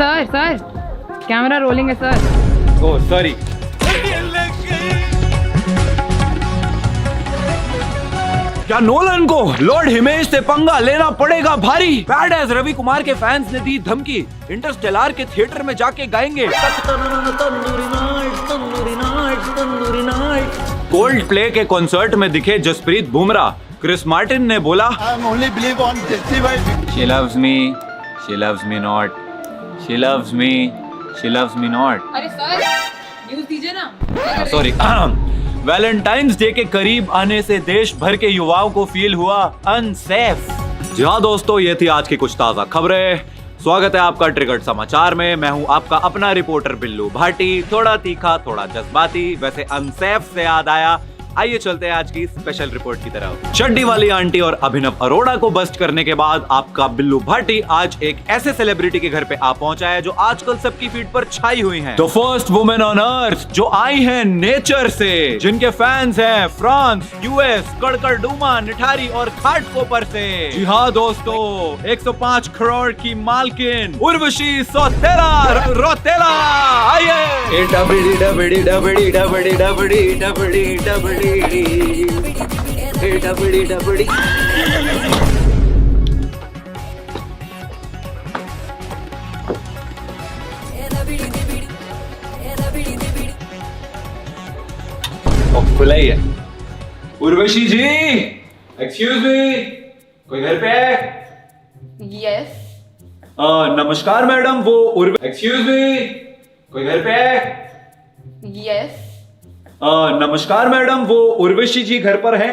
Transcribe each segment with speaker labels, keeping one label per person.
Speaker 1: Sir sir camera rolling है sir.
Speaker 2: Oh sorry. क्या Nolan को लॉर्ड हिमेश से पंगा लेना पड़ेगा भारी? बैड एज रवि कुमार के फैंस ने दी धमकी, इंटरस्टेलर के थिएटर में जाके गाएंगे। कोल्ड प्ले के कॉन्सर्ट में दिखे जसप्रीत बुमराह। क्रिस मार्टिन ने बोला She loves me, she loves me not, she loves me, she loves me not।
Speaker 1: अरे सर न्यूज़ दीजिए ना।
Speaker 2: सॉरी। वैलेंटाइंस डे के करीब आने से देश भर के युवाओं को फील हुआ अनसेफ। जी हाँ दोस्तों, ये थी आज की कुछ ताजा खबरें। स्वागत है आपका ट्रिगर्ड समाचार में। मैं हूँ आपका अपना रिपोर्टर बिल्लू भाटी। थोड़ा तीखा, थोड़ा जज्बाती, वैसे अनसेफ से याद आया। आइए चलते हैं आज की स्पेशल रिपोर्ट की तरफ। चड्डी वाली आंटी और अभिनव अरोड़ा को बस्ट करने के बाद आपका बिल्लू भाटी आज एक ऐसे सेलिब्रिटी के घर पे आ पहुंचा है जो आजकल सबकी फीड पर छाई हुई हैं। The first women on earth जो आई हैं नेचर से, जिनके फैंस हैं फ्रांस, यूएस, कड़कड़डूमा, निठारी और खाटकोपर से। जी हाँ दोस्तों, 105 करोड़ की मालकिन उर्वशी रौतेला आइए। डबड़ी डबड़ी डबड़ी डबड़ी डबड़ी डबड़ी डबड़ी डबड़ी डबड़ी। खुला ही है। उर्वशी जी, एक्सक्यूज मी, कोई घर पे है?
Speaker 1: यस
Speaker 2: नमस्कार मैडम, वो एक्सक्यूज मी, कोई घर पे है?
Speaker 1: यस
Speaker 2: नमस्कार मैडम, वो उर्वशी जी घर पर है?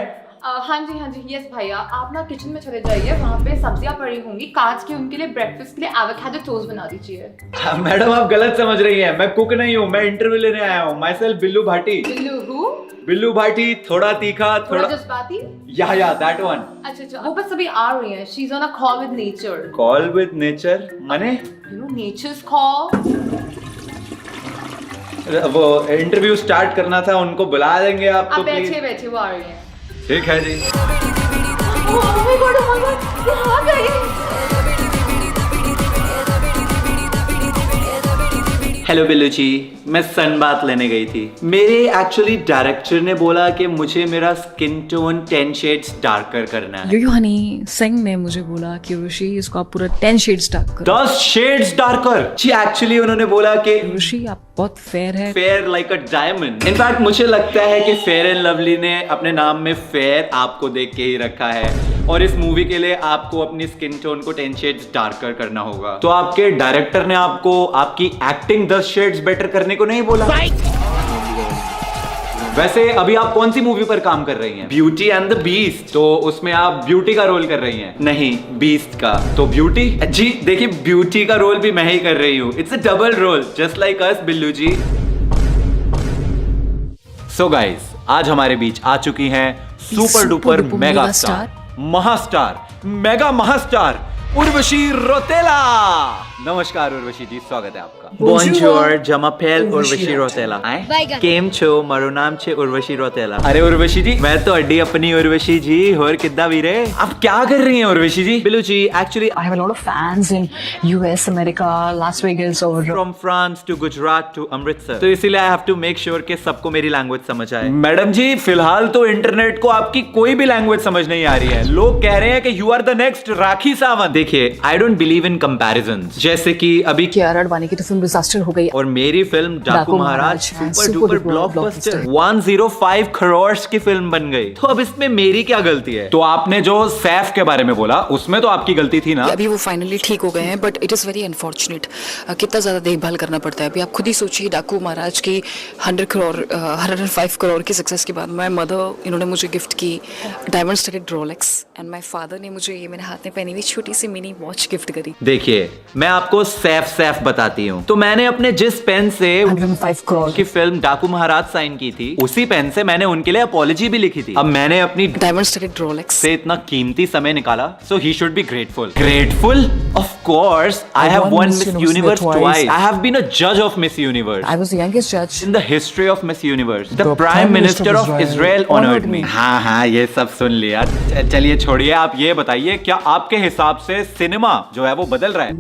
Speaker 1: हाँ जी यस भैया, आप ना किचन में चले जाइए, वहाँ पे सब्जियां पड़ी होंगी काट के, उनके लिए ब्रेकफास्ट के लिए एवोकाडो टोस्ट बना दीजिए।
Speaker 2: मैडम आप गलत समझ रही हैं, मैं कुक नहीं हूँ, मैं इंटरव्यू लेने आया हूँ। Myself Billu Bhati. बिल्लू भाटी, थोड़ा तीखा, थोड़ा
Speaker 1: जज्बाती।
Speaker 2: या दैट वन।
Speaker 1: अच्छा, वो बस अभी आ रही है। She is on a call with nature.
Speaker 2: Call with nature माने?
Speaker 1: You know nature's call.
Speaker 2: वो इंटरव्यू स्टार्ट करना था, उनको बुला देंगे आप तो प्लीज।
Speaker 1: बैठे वो आ रही है।
Speaker 2: ठीक है जी।
Speaker 1: Oh my God, ये आ गई।
Speaker 2: हेलो बिल्लू जी, मैं सन बात लेने गई थी। मेरे एक्चुअली डायरेक्टर ने बोला कि मुझे मेरा स्किन टोन 10 शेड्स डार्कर करना है।
Speaker 3: यो हनी सिंह ने मुझे बोला कि ऋषि इसको आप पूरा 10 शेड्स डार्क करो।
Speaker 2: 10 शेड्स डार्कर? जी एक्चुअली उन्होंने बोला कि
Speaker 3: ऋषि आप बहुत फेयर है,
Speaker 2: fair like a diamond. In fact मुझे लगता है कि फेयर एंड लवली ने अपने नाम में फेयर आपको देख के ही रखा है, और इस मूवी के लिए आपको अपनी स्किन टोन को 10 शेड्स डार्कर करना होगा। तो आपके डायरेक्टर ने आपको आपकी एक्टिंग 10 शेड्स बेटर करने को नहीं बोला? वैसे अभी आप कौन सी मूवी पर काम कर रही हैं? Beauty and the beast. तो उसमें आप ब्यूटी का रोल कर रही हैं? नहीं, बीस्ट का। तो ब्यूटी? जी देखिए, ब्यूटी का रोल भी मैं ही कर रही हूँ। It's a double role, just like us Billu ji. So guys, आज हमारे बीच आ चुकी हैं सुपर डुपर मेगा स्टार, महास्टार, मेगा महास्टार उर्वशी रौतेला। नमस्कार उर्वशी जी, स्वागत है आपका। बोंजोर, जमापेल उर्वशी रौतेला। केम छो, मारो नाम छे उर्वशी रौतेला। अरे उर्वशी जी, मैं तो अड्डी अपनी उर्वशी जी, होर किद्दा वीरे? आप क्या कर रही हैं उर्वशी जी? बिल्लू जी, actually
Speaker 3: I have a lot of fans in US, America, Las Vegas और
Speaker 2: from France to Gujarat to Amritsar, तो इसीलिए I have to make sure कि सबको मेरी लैंग्वेज समझ आए। मैडम जी, फिलहाल तो इंटरनेट को आपकी कोई भी लैंग्वेज समझ नहीं आ रही है। लोग कह रहे हैं कि you are the next Rakhi Sawant. देखिए, I don't believe in comparisons. जैसे कि अभी
Speaker 3: कियारा अडवाणी की तो फिल्म डिजास्टर हो गई,
Speaker 2: और मेरी फिल्म डाकू महाराज सुपर डुपर ब्लॉकबस्टर 105 करोड़ की फिल्म बन गई। तो अब इसमें मेरी क्या गलती है? तो आपने जो सैफ के बारे में बोला, उसमें तो आपकी गलती थी ना?
Speaker 3: अभी वो फाइनली ठीक हो गए हैं, but it is very unfortunate. कितना ज्यादा देखभाल करना पड़ता है। अभी आप खुद ही सोचिए, डाकू महाराज की 105 करोड़ की सक्सेस के बाद माय मदर, इन्होंने मुझे गिफ्ट की diamond studded Rolex, and my father ने मुझे ये मेरे हाथ में पहनी हुई छोटी सी मिनी वॉच गिफ्ट करी।
Speaker 2: देखिए, मैं आपको सैफ बताती हूँ। तो मैंने अपने जिस पेन से
Speaker 3: 105 करोड़
Speaker 2: की फिल्म डाकू महाराज साइन की थी, उसी पेन से मैंने उनके लिए अपॉलॉजी भी लिखी थी। अब मैंने अपनी
Speaker 3: डायमंड स्टडेड रोलेक्स
Speaker 2: से इतना कीमती समय निकाला, सो he should be grateful. Grateful? Of course, I have one miss universe twice. I have been a जज of miss universe.
Speaker 3: I was the youngest जज
Speaker 2: in the history of miss universe. The prime minister of Israel honoured मी। हाँ, ये सब सुन लिया। चलिए छोड़िए, आप ये बताइए, क्या आपके हिसाब से सिनेमा जो है वो बदल रहा है?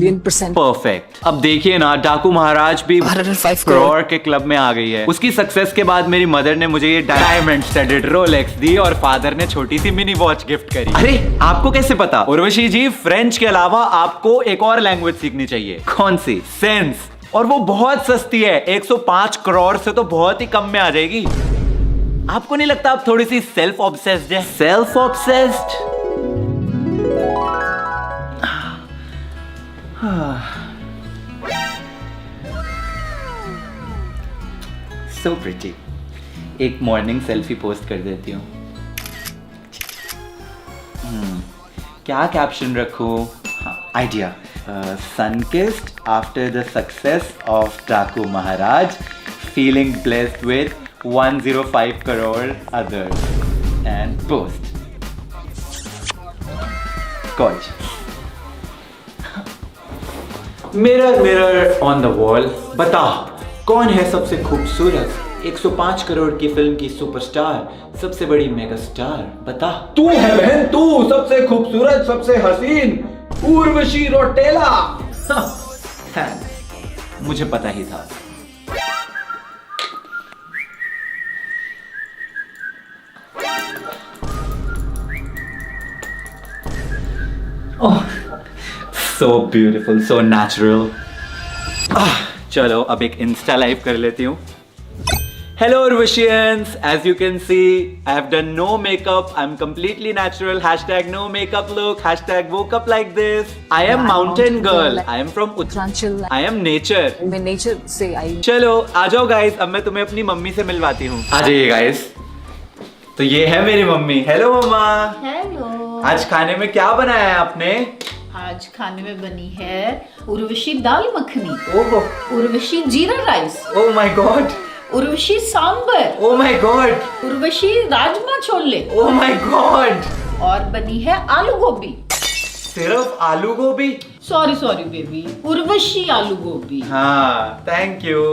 Speaker 3: 1,000,000%
Speaker 2: परफेक्ट। अब देखिए ना, डाकू महाराज भी
Speaker 3: 105
Speaker 2: करोड़ के क्लब में आ गई है। उसकी सक्सेस के बाद मेरी मदर ने मुझे ये डायमंड स्टडेड रोलेक्स दी और फादर ने छोटी सी मिनी वॉच गिफ्ट करी। अरे आपको कैसे पता? उर्वशी जी, फ्रेंच के अलावा आपको एक और लैंग्वेज सीखनी चाहिए। कौन सी? सेंस। और वो बहुत सस्ती है, 105 करोड़ से तो बहुत ही कम में आ जाएगी। आपको नहीं लगता आप थोड़ी सी सेल्फ ऑब्सेस्ड है? Self obsessed? So pretty. एक मॉर्निंग सेल्फी पोस्ट कर देती हूँ। क्या कैप्शन रखूं? Idea. Sunkissed after the success of Daaku Maharaaj, feeling blessed with 105 crore others and post. Gorgeous. Mirror, mirror on the wall, बता कौन है सबसे खूबसूरत? 105 करोड़ की फिल्म की सुपरस्टार, सबसे बड़ी मेगा स्टार, बता। तू है बहन, तू सबसे खूबसूरत, सबसे हसीन उर्वशी रौटेला। मुझे पता ही था। Oh, so beautiful, so natural. चलो अब एक इंस्टा लाइव कर लेती हूँ। Hello Urvashians, as you can see, I have done no makeup. I'm completely natural. Hashtag no makeup look. Hashtag woke up like this. I am mountain girl. I am from
Speaker 3: Uttarakhand.
Speaker 2: I am nature.
Speaker 3: मैं nature से आई।
Speaker 2: चलो आ जाओ guys, अब मैं तुम्हें अपनी mummy से मिलवाती हूँ। आ जाइए गाइस। तो ये है मेरी मम्मी। हेलो मम्मा।
Speaker 4: हेलो।
Speaker 2: आज खाने में क्या बनाया है आपने?
Speaker 4: आज खाने में बनी है उर्वशी दाल makhani,
Speaker 2: oh,
Speaker 4: Urvashi jeera rice,
Speaker 2: oh my god,
Speaker 4: Urvashi sambar,
Speaker 2: oh my god,
Speaker 4: Urvashi rajma chole,
Speaker 2: oh my god.
Speaker 4: और बनी है आलू गोभी।
Speaker 2: सिर्फ आलू गोभी?
Speaker 4: सॉरी सॉरी बेबी, उर्वशी आलू गोभी।
Speaker 2: हाँ, थैंक यू।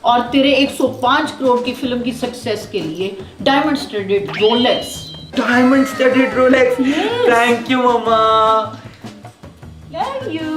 Speaker 4: और तेरे 105 करोड़ की फिल्म की सक्सेस के लिए diamond studded Rolex.
Speaker 2: Diamond studded Rolex.
Speaker 4: Yes.
Speaker 2: Thank you mamma.
Speaker 4: Love you.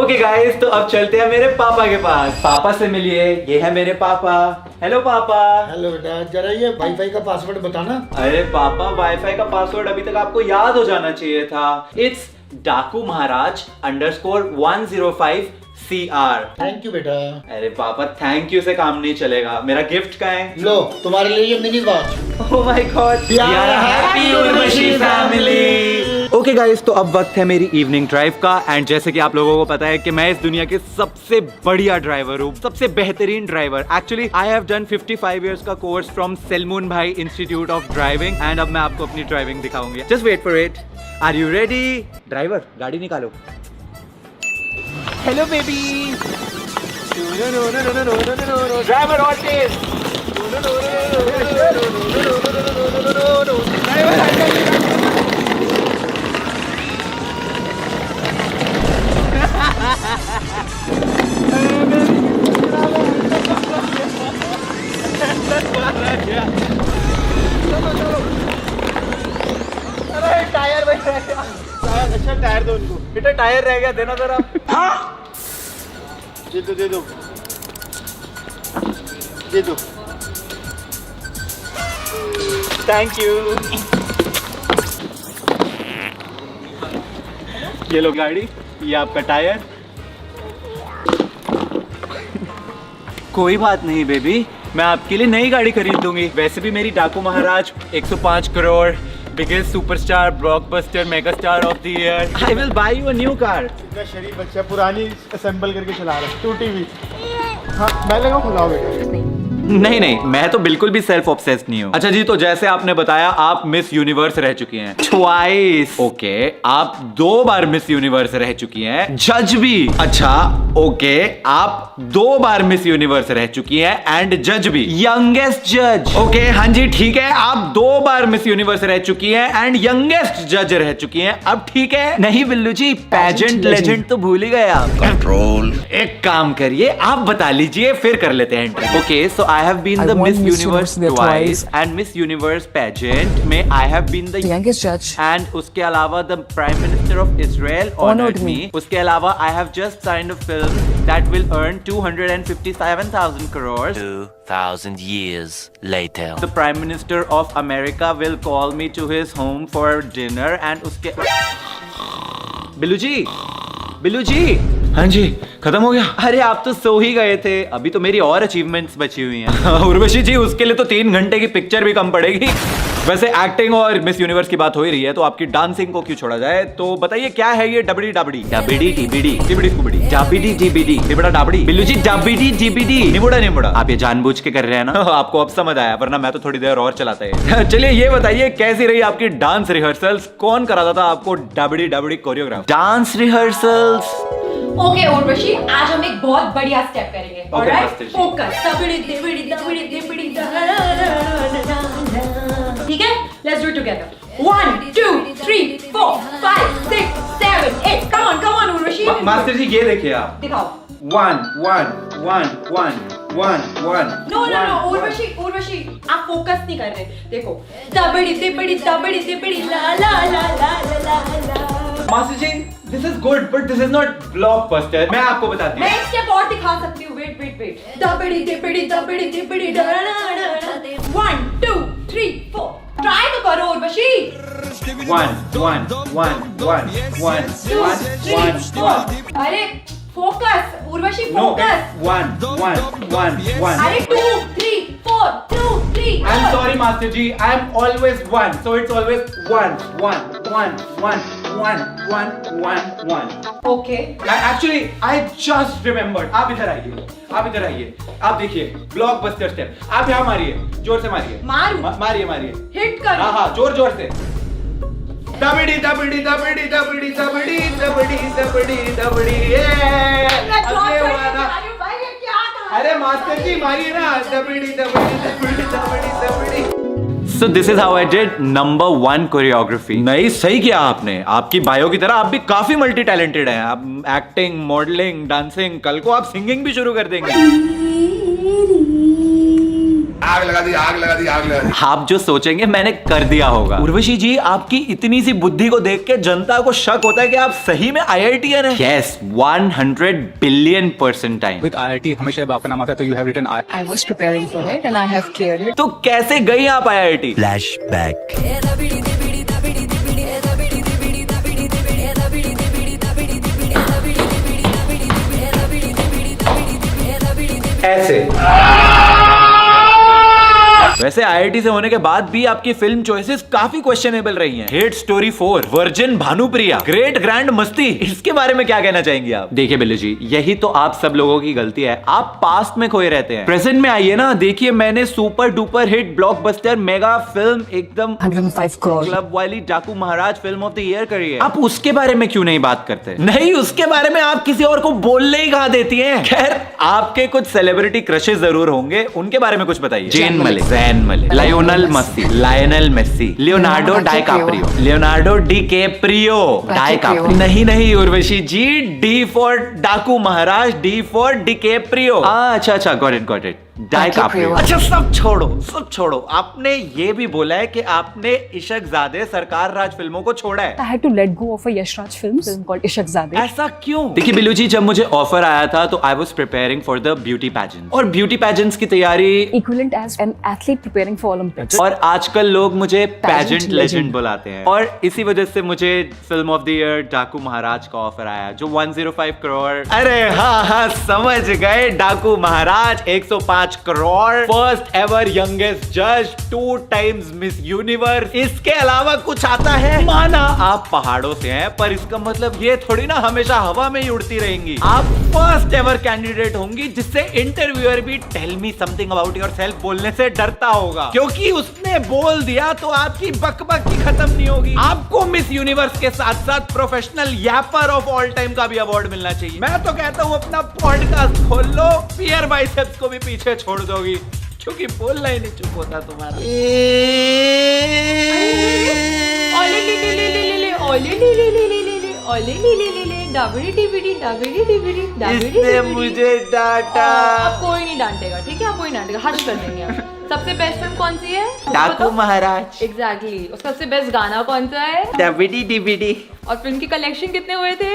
Speaker 2: Okay guys, तो अब चलते हैं मेरे पापा के पास। पापा से मिलिए, ये है मेरे पापा। हेलो पापा।
Speaker 5: हेलो बेटा, जरा ये वाईफाई का पासवर्ड बताना।
Speaker 2: अरे पापा, वाईफाई का पासवर्ड अभी तक आपको याद हो जाना चाहिए था। इट्स डाकू महाराज _105 CR।
Speaker 5: थैंक यू बेटा।
Speaker 2: अरे पापा, थैंक यू से काम नहीं चलेगा। मेरा गिफ्ट कहाँ है?
Speaker 5: लो, तुम्हारे लिए ये mini watch.
Speaker 2: Oh my god, we are happy Urvashi family. Okay guys, तो अब वक्त है मेरी इवनिंग ड्राइव का। एंड जैसे कि आप लोगों को पता है कि मैं इस दुनिया के सबसे बढ़िया ड्राइवर हूँ, सबसे बेहतरीन driver. Actually I have done 55 years का कोर्स फ्रॉम सलमून भाई इंस्टीट्यूट ऑफ ड्राइविंग। एंड अब मैं आपको अपनी ड्राइविंग दिखाऊंगी। Just wait for it. Are you ready? Driver, गाड़ी निकालो। Hello baby. Driver on test. अरे टायर बच रहा है।
Speaker 5: अच्छा टायर दो उनको।
Speaker 2: बेटा टायर रह गया, देना जरा।
Speaker 5: दे दो, दे दो, दे दो।
Speaker 2: Thank you. ये लो गाड़ी, ये आपका टायर। कोई बात नहीं बेबी, मैं आपके लिए नई गाड़ी खरीद दूंगी। वैसे भी मेरी डाकू महाराज 105 crore biggest superstar, blockbuster, megastar of the year. I will buy you a new car.
Speaker 5: इतना शरीफ बच्चा पुरानी असेंबल करके चला रहा है, टूटी हुई। हाँ, मैं लगा खुलाओ बेटा।
Speaker 2: नहीं नहीं, मैं तो बिल्कुल भी सेल्फ ऑब्सेस्ड नहीं हूँ। अच्छा जी, तो जैसे आपने बताया आप मिस यूनिवर्स रह चुकी हैं ट्वाइस। ओके, आप 2 बार मिस यूनिवर्स रह चुकी हैं। जज भी? अच्छा ओके, आप 2 बार मिस यूनिवर्स रह चुकी हैं एंड जज भी, यंगेस्ट जज। ओके हाँ जी ठीक है, आप 2 बार मिस यूनिवर्स रह चुकी हैं एंड यंगेस्ट जज रह चुकी हैं। अब ठीक है। नहीं बिल्लू जी, पैजेंट लेजेंड तो भूल ही गए आप। कंट्रोल। एक काम करिए, आप बता लीजिए, फिर कर लेते हैं entry. Okay, so I have been
Speaker 3: I
Speaker 2: the
Speaker 3: won
Speaker 2: Miss
Speaker 3: Miss
Speaker 2: Universe
Speaker 3: University
Speaker 2: twice
Speaker 3: twice.
Speaker 2: and Miss Universe pageant में I have been the
Speaker 3: youngest judge.
Speaker 2: and उसके अलावा the Prime Minister of Israel honored me. उसके अलावा I have just signed a film that will earn 257,000 crores.
Speaker 6: 2,000 years later.
Speaker 2: The Prime Minister of America will call me to his home for dinner and उसके बिल्लू जी हाँ जी खत्म हो गया। अरे आप तो सो ही गए थे, अभी तो मेरी और अचीवमेंट्स बची हुई हैं। उर्वशी जी उसके लिए तो 3 घंटे की पिक्चर भी कम पड़ेगी। वैसे एक्टिंग और मिस यूनिवर्स की बात हो ही रही है तो आपकी डांसिंग को क्यों छोड़ा जाए। तो बताइए क्या है ये डबडी डबडी डबडी टिबडी टिबडी स्कूबडी डबडी टिबडी टिबड़ा डबडी बिल्लू जी डबडी टिबडी निमुड़ा आप ये जानबूझ के कर रहे हैं ना। आपको अब समझ आया, वरना मैं तो थोड़ी देर और चलाता है। चलिए ये बताइए कैसी रही आपकी डांस रिहर्सल्स, कौन कराता था आपको Dabidi Dabidi choreograph dance rehearsals.
Speaker 1: Okay Urvashi, आज हम एक बहुत बढ़िया स्टेप करेंगे।
Speaker 2: Okay,
Speaker 1: alright,
Speaker 2: master ji.
Speaker 1: Focus. ठीक है, let's do it together. 1 2 3 4 5 6 7 8 come on Urvashi.
Speaker 2: Master ji ये देखिए आप,
Speaker 1: दिखाओ।
Speaker 2: 1 1 1 1 1 1
Speaker 1: नो उर्वशी आप फोकस नहीं कर रहे। देखो दबड़ी ला ला ला ला ला ला।
Speaker 2: Master ji this is good but this is not blockbuster. मैं आपको बताती
Speaker 1: मैं
Speaker 2: हूँ।
Speaker 1: एक स्टेप और दिखा सकती हूँ। वेट दबड़ी 1 2 3 4 ट्राई तो करो उर्वशी।
Speaker 2: 1 1 1 1 1
Speaker 1: 2
Speaker 2: 1
Speaker 1: 3
Speaker 2: 1
Speaker 1: 4 अरे फोकस उर्वशी,
Speaker 2: No,
Speaker 1: फोकस।
Speaker 2: 1 1 1 1
Speaker 1: अरे 2 3 4 2 3
Speaker 2: I'm sorry master ji, I am always 1, so it's always 1 1 1 1 1 1 1 1.
Speaker 1: Okay
Speaker 2: Actually I just remembered. आप इधर आइए, आप देखिए ब्लॉकबस्टर स्टेप। आप यहाँ मारिए, जोर से मारिए।
Speaker 1: मारूं?
Speaker 2: मारिए
Speaker 1: हिट करो।
Speaker 2: हाँ जोर से। दबड़ी दबड़ी दबड़ी दबड़ी दबड़ी दबड़ी दबड़ी दबड़ी अरे मास्टर जी मारिए ना, दबड़ी दबड़ी दबड़ी दबड़ी दबड़ी। So this is how I did number 1 choreography. नहीं, सही किया आपने। आपकी बायो की तरह आप भी काफी मल्टी टैलेंटेड हैं। आप एक्टिंग, मॉडलिंग, डांसिंग, कल को आप सिंगिंग भी शुरू कर देंगे।
Speaker 7: आग लगा दी
Speaker 2: आप जो सोचेंगे मैंने कर दिया होगा। उर्वशी जी आपकी इतनी सी बुद्धि को देख के जनता को शक होता है कि आप सही में IITian हैं। Yes, 100 billion% time.
Speaker 8: With IIT हमेशा जब आपका नाम आता है तो you have written
Speaker 3: I was preparing for it and I have cleared it.
Speaker 2: तो कैसे गई आप IIT?
Speaker 6: Flashback.
Speaker 2: ऐसे। वैसे IIT से होने के बाद भी आपकी फिल्म चॉइसेस काफी क्वेश्चनेबल रही हैं। Hit story 4, virgin Bhanupriya, great grand मस्ती, इसके बारे में क्या कहना चाहेंगे आप? देखिए बिल्लू जी, यही तो आप सब लोगों की गलती है। आप पास्ट में खोए रहते हैं। प्रेजेंट में आइए ना, देखिए मैंने super duper hit blockbuster mega film एकदम
Speaker 3: 105 crore.
Speaker 2: क्लब वाली डाकू महाराज फिल्म ऑफ द ईयर करी है। आप उसके बारे में क्यों नहीं बात करते? नहीं, उसके बारे में आप किसी और को बोलने ही कहा देती हैं। खैर आपके कुछ सेलिब्रिटी क्रशेस जरूर होंगे, उनके बारे में कुछ बताइए। Zayn Malik, Lionel Messi, Leonardo DiCaprio, नहीं Urvashi ji, D for Daaku Maharaj, D for DiCaprio. अच्छा गॉट इट डाइकाप्रियो। अच्छा सब छोड़ो। आपने ये भी बोला है कि आपने इशकजादे सरकार राज फिल्मों को छोड़ा है।
Speaker 3: I had to let go of a Yash Raj film called Ishaqzade.
Speaker 2: ऐसा क्यों? देखिए बिल्लू जी, जब मुझे ऑफर आया था तो I was preparing for the beauty pageant, और ब्यूटी पैजेंट्स की तैयारी
Speaker 3: Equivalent as an athlete preparing for Olympics.
Speaker 2: और आजकल लोग मुझे पैजेंट
Speaker 3: Pageant
Speaker 2: लेजेंड
Speaker 3: legend.
Speaker 2: बुलाते हैं, और इसी वजह से मुझे फिल्म ऑफ द ईयर डाकू महाराज का ऑफर आया जो 105 करोड़। अरे हाँ समझ गए, डाकू महाराज 105 करोड़, फर्स्ट एवर यंगेस्ट जज, 2 times मिस यूनिवर्स। इसके अलावा कुछ आता है? माना आप पहाड़ों से हैं, पर इसका मतलब ये थोड़ी ना हमेशा हवा में ही उड़ती रहेंगी। आप फर्स्ट एवर कैंडिडेट होंगी जिससे इंटरव्यूअर भी tell me something about yourself बोलने से डरता होगा, क्योंकि उसने बोल दिया तो आपकी बकबक ही खत्म नहीं होगी। आपको मिस यूनिवर्स के साथ साथ प्रोफेशनल यैपर ऑफ ऑल टाइम का भी अवार्ड मिलना चाहिए। मैं तो कहता हूँ अपना पॉडकास्ट खोल लो, पियर बाइसेप्स को भी पीछे छोड़ दोगी, क्योंकि बोलना ही नहीं चुप होता तुम्हारा।
Speaker 1: और ले डाबड़ी टिबड़ी डाबड़ी टिबड़ी डाबड़ी
Speaker 2: इसने मुझे डांटा।
Speaker 1: अब कोई नहीं डांटेगा, ठीक है? अब कोई नहीं डांटेगा, हर्ष कर देंगे हम। सबसे बेस्ट फिल्म कौन सी है?
Speaker 2: डाकू महाराज।
Speaker 1: एग्जैक्टली। उसका सबसे बेस्ट गाना कौन सा है?
Speaker 2: डबडी डिबडी।
Speaker 1: और फिल्म की कलेक्शन कितने हुए थे?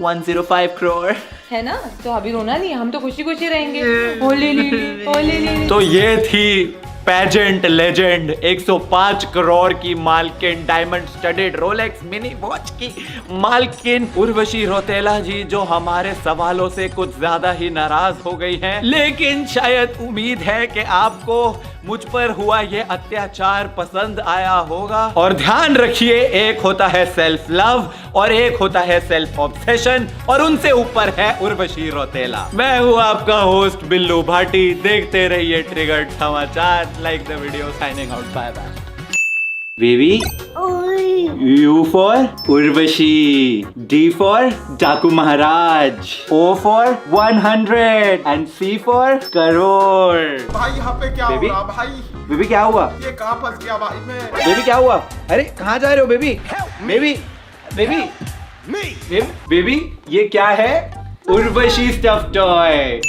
Speaker 2: 105 करोड़।
Speaker 1: है ना? तो अभी रोना नहीं है, हम तो खुशी खुशी रहेंगे। ओले
Speaker 2: तो ये थी पेजेंट लेजेंड 105 करोड़ की मालकिन, diamond studded Rolex mini watch की मालकिन उर्वशी रौतेला जी, जो हमारे सवालों से कुछ ज्यादा ही नाराज हो गई हैं। लेकिन शायद उम्मीद है कि आपको मुझ पर हुआ ये अत्याचार पसंद आया होगा। और ध्यान रखिए, एक होता है सेल्फ लव और एक होता है सेल्फ ऑब्सेशन, और उनसे ऊपर है उर्वशी रौतेला। मैं हूँ आपका होस्ट बिल्लू भाटी। देखते रहिए ट्रिगर्ड समाचार। Like the video. Signing out. Bye bye. Baby, U for Urvashi, D for डाकू महाराज, O for 100 and C for crore.
Speaker 5: भाई यहाँ पे क्या हो
Speaker 2: बेबी?
Speaker 5: रहा भाई?
Speaker 2: बेबी क्या हुआ?
Speaker 5: ये कहाँ फंस गया भाई मैं?
Speaker 2: बेबी क्या हुआ? अरे कहाँ जा रहे हो बेबी? बेबी बेबी बेबी ये क्या है? Urvashi stuff toy.